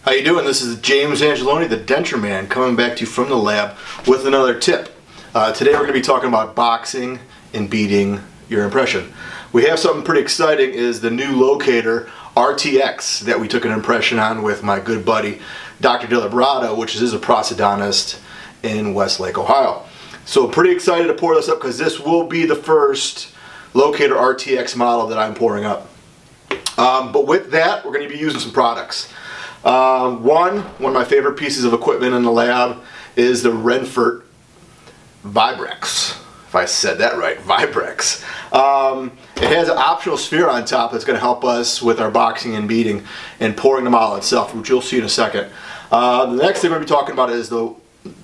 How you doing? This is James Angeloni, the Denture Man, coming back to you from the lab with another tip. Today we're going to be talking about boxing and beating your impression. We have something pretty exciting, is the new Locator R-tx that we took an impression on with my good buddy Dr. Dilibrato, which is a prosthodontist in Westlake, Ohio. So pretty excited to pour this up because this will be the first Locator R-tx model that I'm pouring up. But with that, we're going to be using some products. One of my favorite pieces of equipment in the lab is the Renfert Vibrex. If I said that right, Vibrex. It has an optional sphere on top that's going to help us with our boxing and beating and pouring the model itself, which you'll see in a second. The next thing we're going to be talking about is the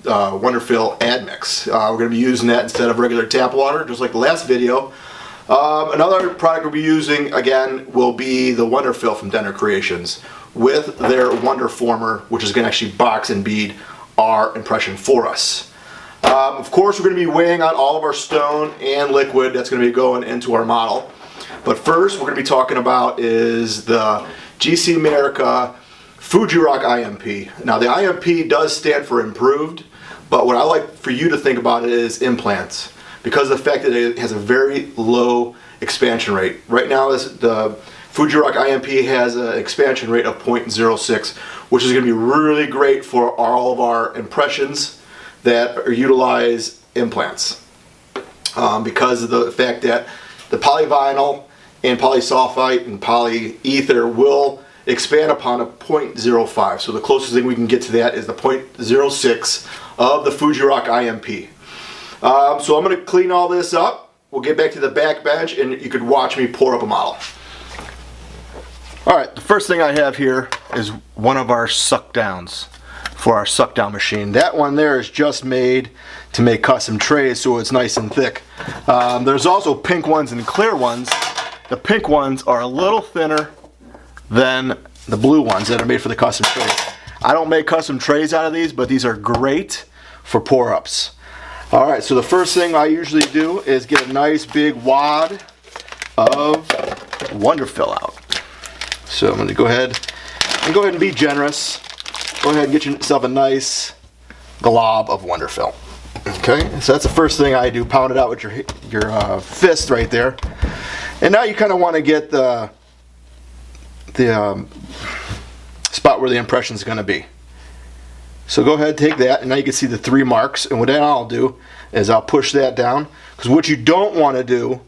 Wonderfill Admix. We're going to be using that instead of regular tap water, just like the last video. Another product we'll be using, again, will be the Wonderfill from Denture Creations with their Wonder Former, which is going to actually box and bead our impression for us. Of course, we're going to be weighing out all of our stone and liquid that's going to be going into our model. But first, we're going to be talking about is the GC America Fujirock IMP. Now, the IMP does stand for improved, but what I like for you to think about it is implants, because of the fact that it has a very low expansion rate. Right now, the Fujirock IMP has an expansion rate of 0.06, which is going to be really great for all of our impressions that utilize implants, because of the fact that the polyvinyl and polysulfite and polyether will expand upon a 0.05. So the closest thing we can get to that is the 0.06 of the Fujirock IMP. So I'm going to clean all this up. We'll get back to the back bench and you could watch me pour up a model. Alright, the first thing I have here is one of our suck downs for our suck down machine. That one there is just made to make custom trays, so it's nice and thick. There's also pink ones and clear ones. The pink ones are a little thinner than the blue ones that are made for the custom trays. I don't make custom trays out of these, but these are great for pour-ups. Alright, so the first thing I usually do is get a nice big wad of Wonderfill out. So I'm going to go ahead and be generous. Go ahead and get yourself a nice glob of Wonderfill. Okay, so that's the first thing I do. Pound it out with your fist right there. And now you kind of want to get the spot where the impression is going to be. So go ahead and take that, and now you can see the 3 marks. And what I'll do is I'll push that down, because what you don't want to do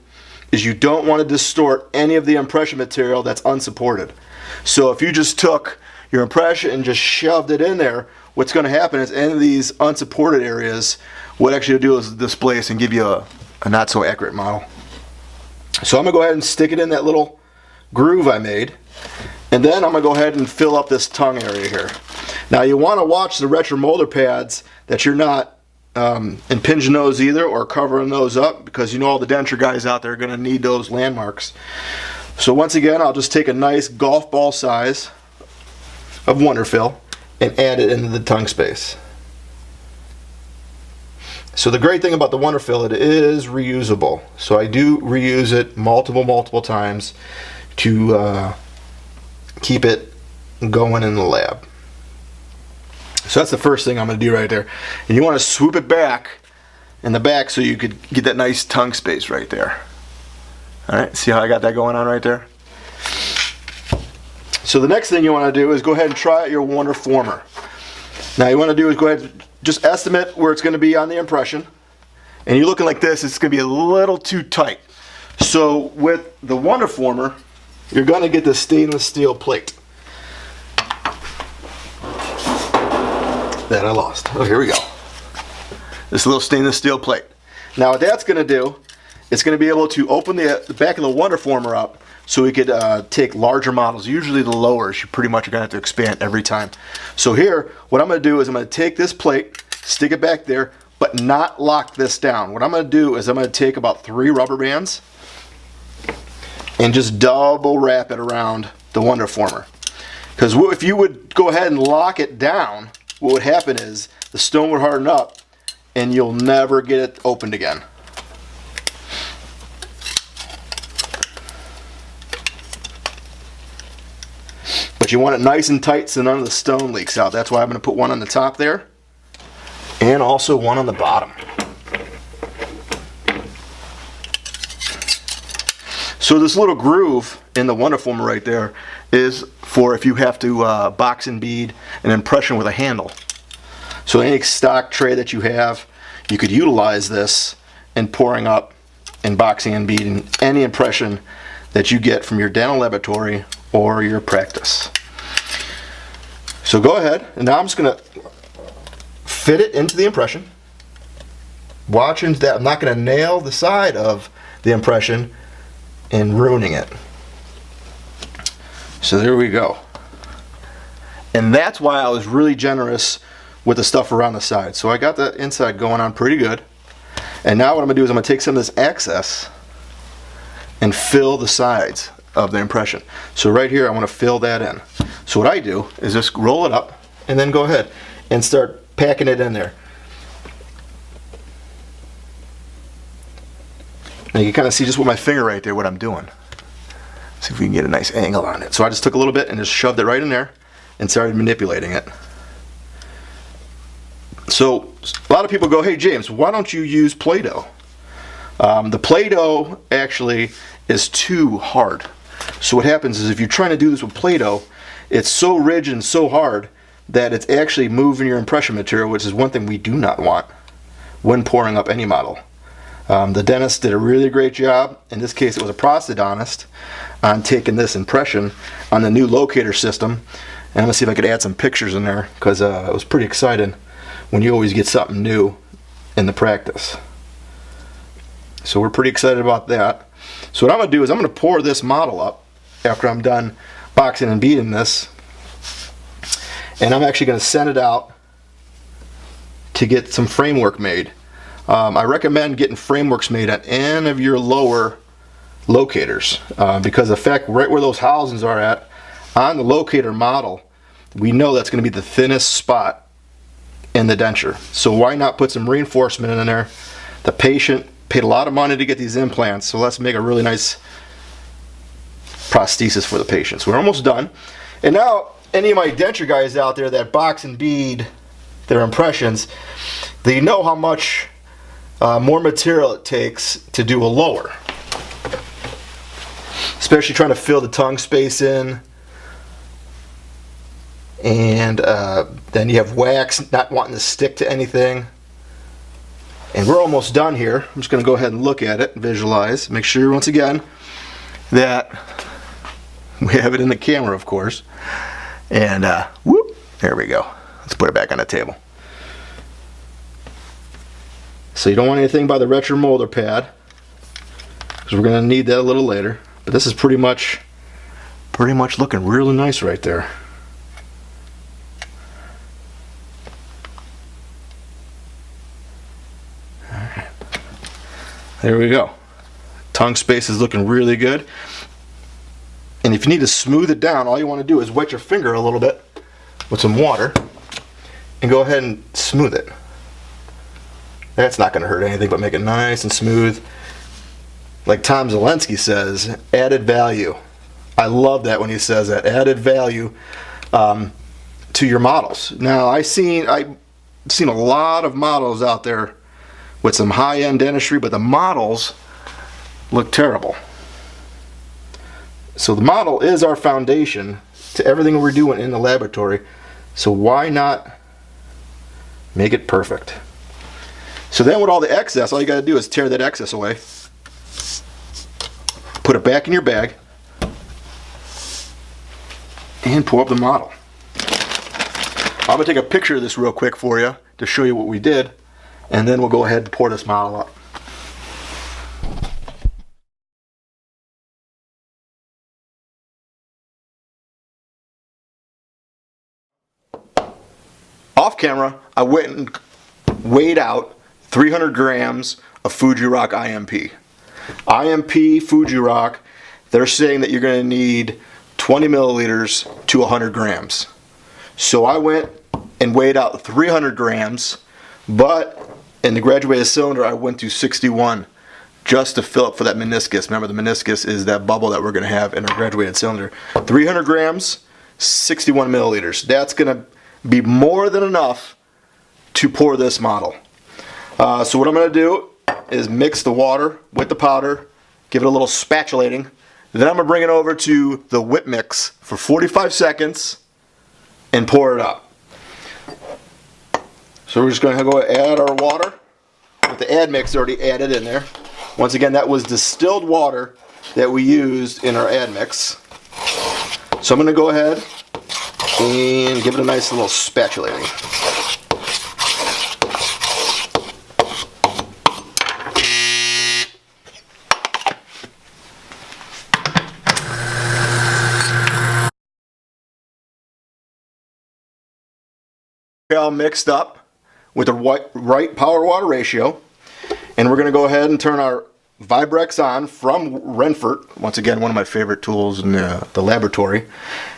is you don't want to distort any of the impression material that's unsupported. So if you just took your impression and just shoved it in there, what's going to happen is any of these unsupported areas, what actually do is displace and give you a not so accurate model. So I'm going to go ahead and stick it in that little groove I made, and then I'm going to go ahead and fill up this tongue area here. Now you want to watch the retro molder pads that you're not impinging those either or covering those up, because you know all the denture guys out there are going to need those landmarks. So once again, I'll just take a nice golf ball size of Wonderfill and add it into the tongue space. So the great thing about the Wonderfill, it is reusable. So I do reuse it multiple times to keep it going in the lab. So that's the first thing I'm going to do right there. And you want to swoop it back in the back so you could get that nice tongue space right there. Alright, see how I got that going on right there? So the next thing you want to do is go ahead and try out your Wonder Former. Now you want to do is go ahead and just estimate where it's going to be on the impression. And you're looking like this, it's going to be a little too tight. So with the Wonder Former, you're going to get the stainless steel plate that I lost. Oh, here we go. This little stainless steel plate. Now what that's going to do, it's going to be able to open the back of the Wonder Former up so we could take larger models. Usually the lowers, you pretty much are going to have to expand every time. So here, what I'm going to do is I'm going to take this plate, stick it back there, but not lock this down. What I'm going to do is I'm going to take about 3 rubber bands and just double wrap it around the Wonder Former. Because if you would go ahead and lock it down, what would happen is the stone would harden up and you'll never get it opened again. But you want it nice and tight so none of the stone leaks out. That's why I'm going to put one on the top there, and also one on the bottom. So this little groove in the Wonderformer right there is for if you have to box and bead an impression with a handle. So any stock tray that you have, you could utilize this in pouring up and boxing and beading any impression that you get from your dental laboratory or your practice. So go ahead, and now I'm just going to fit it into the impression. Watching that I'm not going to nail the side of the impression and ruining it. So there we go. And that's why I was really generous with the stuff around the side. So I got the inside going on pretty good. And now what I'm going to do is I'm going to take some of this excess and fill the sides of the impression. So right here I want to fill that in. So what I do is just roll it up and then go ahead and start packing it in there. Now you can kind of see just with my finger right there what I'm doing. See if we can get a nice angle on it. So I just took a little bit and just shoved it right in there and started manipulating it. So a lot of people go, hey James, why don't you use Play-Doh? The Play-Doh actually is too hard. So what happens is if you're trying to do this with Play-Doh, it's so rigid and so hard that it's actually moving your impression material, which is one thing we do not want when pouring up any model. The dentist did a really great job. In this case it was a prosthodontist on taking this impression on the new Locator system. And I'm going to see if I could add some pictures in there, because it was pretty exciting when you always get something new in the practice. So we're pretty excited about that. So what I'm going to do is I'm going to pour this model up after I'm done boxing and beading this, and I'm actually going to send it out to get some framework made. I recommend getting frameworks made at any of your lower locators, because the fact right where those housings are at on the Locator model, we know that's going to be the thinnest spot in the denture. So why not put some reinforcement in there? The patient paid a lot of money to get these implants, so let's make a really nice prosthesis for the patient. So we're almost done. And now any of my denture guys out there that box and bead their impressions, they know how much more material it takes to do a lower, especially trying to fill the tongue space in. And then you have wax not wanting to stick to anything. And we're almost done here. I'm just going to go ahead and look at it, visualize, make sure once again that we have it in the camera, of course. And whoop, there we go. Let's put it back on the table. So you don't want anything by the retro molder pad, because we're going to need that a little later. But this is pretty much looking really nice right there. There we go. Tongue space is looking really good. And if you need to smooth it down, all you want to do is wet your finger a little bit with some water and go ahead and smooth it. That's not going to hurt anything but make it nice and smooth. Like Tom Zelensky says, added value. I love that when he says that, added value to your models. Now I've seen a lot of models out there with some high-end dentistry, but the models look terrible. So the model is our foundation to everything we're doing in the laboratory. So why not make it perfect? So then with all the excess, all you got to do is tear that excess away, put it back in your bag, and pull up the model. I'm going to take a picture of this real quick for you to show you what we did, and then we'll go ahead and pour this model up. Off camera, I went and weighed out 300 grams of Fuji-Rock IMP. IMP Fuji-Rock, they're saying that you're going to need 20 milliliters to 100 grams. So I went and weighed out 300 grams, but in the graduated cylinder I went to 61 just to fill up for that meniscus. Remember, the meniscus is that bubble that we're going to have in our graduated cylinder. 300 grams 61 milliliters. That's going to be more than enough to pour this model. So what I'm going to do is mix the water with the powder, give it a little spatulating. Then I'm going to bring it over to the whip mix for 45 seconds and pour it up. So we're just going to go add our water with the add mix already added in there. Once again, that was distilled water that we used in our add mix. So I'm going to go ahead and give it a nice little spatulating. All mixed up with the right power water ratio, and we're going to go ahead and turn our Vibrex on from Renfort. Once again, one of my favorite tools in the laboratory.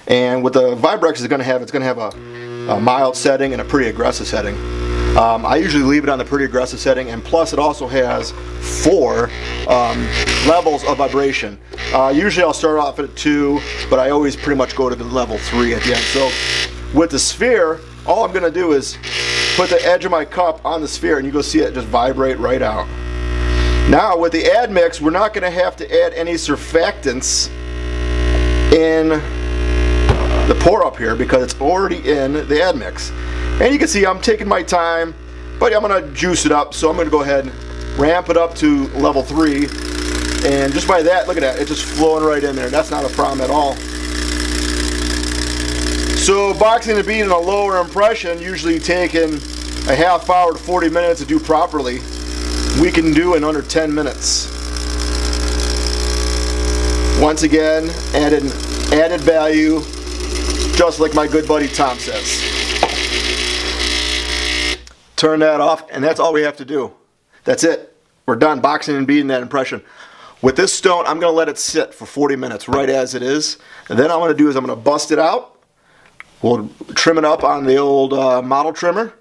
And what the Vibrex is going to have, it's going to have a mild setting and a pretty aggressive setting. I usually leave it on the pretty aggressive setting, and plus it also has 4 levels of vibration. Usually I'll start off at 2, but I always pretty much go to the level 3 at the end. So with the sphere, all I'm going to do is put the edge of my cup on the sphere, and you go see it just vibrate right out. Now with the add mix, we're not going to have to add any surfactants in the pour up here because it's already in the add mix. And you can see I'm taking my time, but I'm going to juice it up. So I'm going to go ahead and ramp it up to level 3. And just by that, look at that, it's just flowing right in there. That's not a problem at all. So boxing and beating a lower impression, usually taking a half hour to 40 minutes to do properly, we can do in under 10 minutes. Once again, added value, just like my good buddy Tom says. Turn that off, and that's all we have to do. That's it. We're done boxing and beating that impression. With this stone, I'm going to let it sit for 40 minutes right as it is. And then what I'm going to do is I'm going to bust it out. We'll trim it up on the old model trimmer,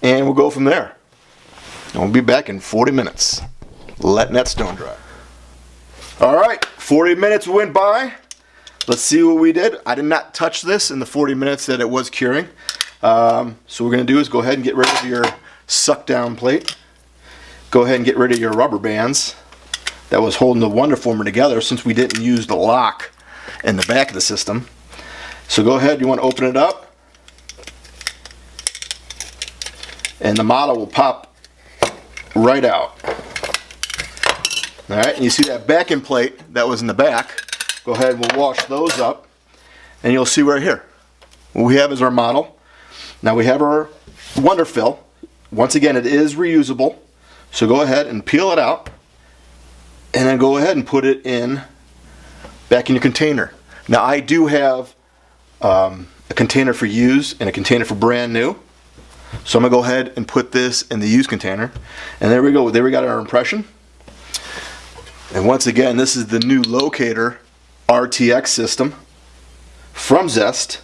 and we'll go from there. And we'll be back in 40 minutes, letting that stone dry. Alright, 40 minutes went by. Let's see what we did. I did not touch this in the 40 minutes that it was curing. So what we're going to do is go ahead and get rid of your suck down plate. Go ahead and get rid of your rubber bands that was holding the Wonderformer together, since we didn't use the lock in the back of the system. So go ahead, you want to open it up, and the model will pop right out. Alright, and you see that backing plate that was in the back. Go ahead and we'll wash those up, and you'll see right here what we have is our model. Now we have our Wonder Fill. Once again, it is reusable, so go ahead and peel it out, and then go ahead and put it in back in your container. Now I do have a container for used and a container for brand new, so I'm gonna go ahead and put this in the used container, and there we go. There we got our impression. And once again, this is the new Locator R-tx system from Zest.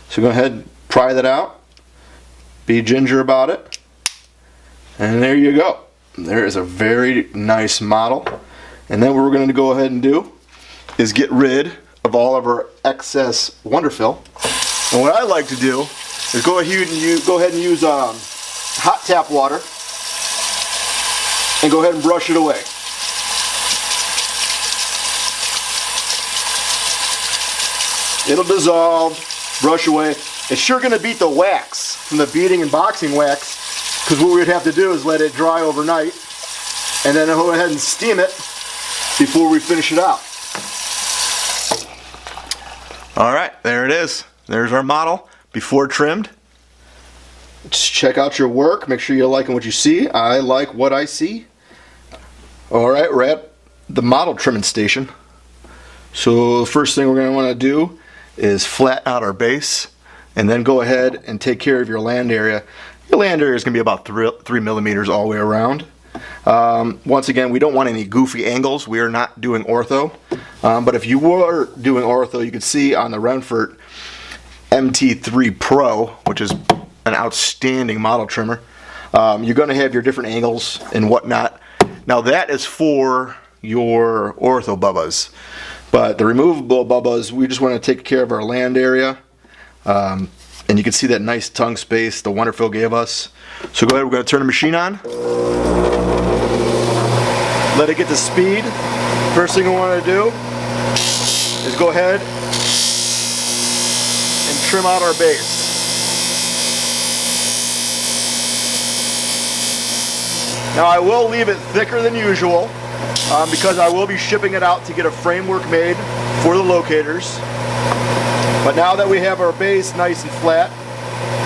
So go ahead and pry that out, be ginger about it, and there you go. There is a very nice model. And then what we're going to go ahead and do is get rid of all of our excess Wonder Fill. And what I like to do is go ahead and use hot tap water and go ahead and brush it away. It'll dissolve, brush away. It's sure going to beat the wax from the beating and boxing wax, because what we'd have to do is let it dry overnight and then go ahead and steam it before we finish it out. Alright, there it is. There's our model before trimmed. Just check out your work, make sure you're liking what you see. I like what I see. Alright, we're at the model trimming station. So the first thing we're going to want to do is flatten out our base, and then go ahead and take care of your land area. Your land area is going to be about 3 millimeters all the way around. Once again, we don't want any goofy angles. We are not doing ortho. But if you were doing ortho, you could see on the Renfort MT3 Pro, which is an outstanding model trimmer, you're going to have your different angles and whatnot. Now that is for your ortho bubbas. But the removable Bubba's, we just want to take care of our land area. And you can see that nice tongue space the Wonderfill gave us. So go ahead, we're going to turn the machine on. Let it get to speed. First thing we want to do is go ahead and trim out our base. Now I will leave it thicker than usual because I will be shipping it out to get a framework made for the locators. But now that we have our base nice and flat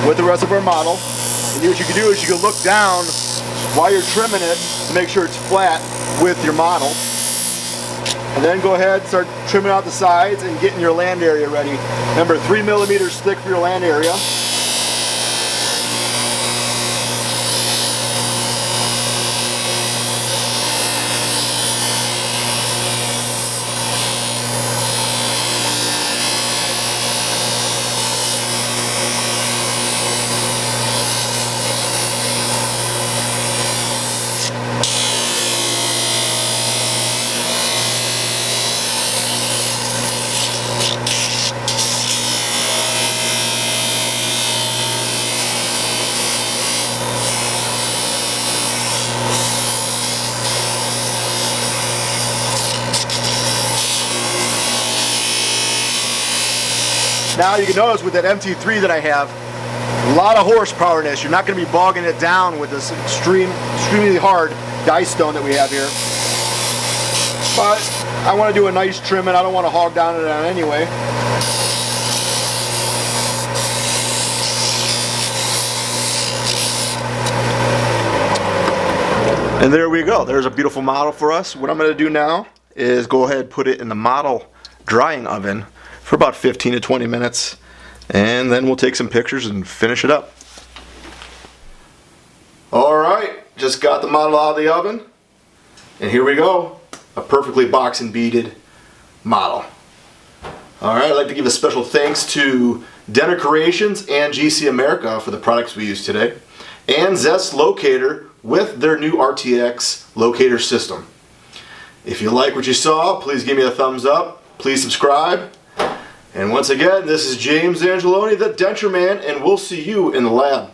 with the rest of our model, and what you can do is you can look down while you're trimming it to make sure it's flat with your model. And then go ahead and start trimming out the sides and getting your land area ready. Remember, 3 millimeters thick for your land area. Now you can notice with that MT3 that I have, a lot of horsepower in this. You're not going to be bogging it down with this extremely hard die stone that we have here. But I want to do a nice trim and I don't want to hog down it on anyway. And there we go. There's a beautiful model for us. What I'm going to do now is go ahead and put it in the model drying oven for about 15 to 20 minutes, and then we'll take some pictures and finish it up. Alright, just got the model out of the oven, and here we go, a perfectly boxed and beaded model. Alright, I'd like to give a special thanks to Denture Creations and GC America for the products we use today, and Zest Locator with their new R-tx locator system. If you like what you saw, please give me a thumbs up, please subscribe. And once again, this is James Angeloni, the Denture Man, and we'll see you in the lab.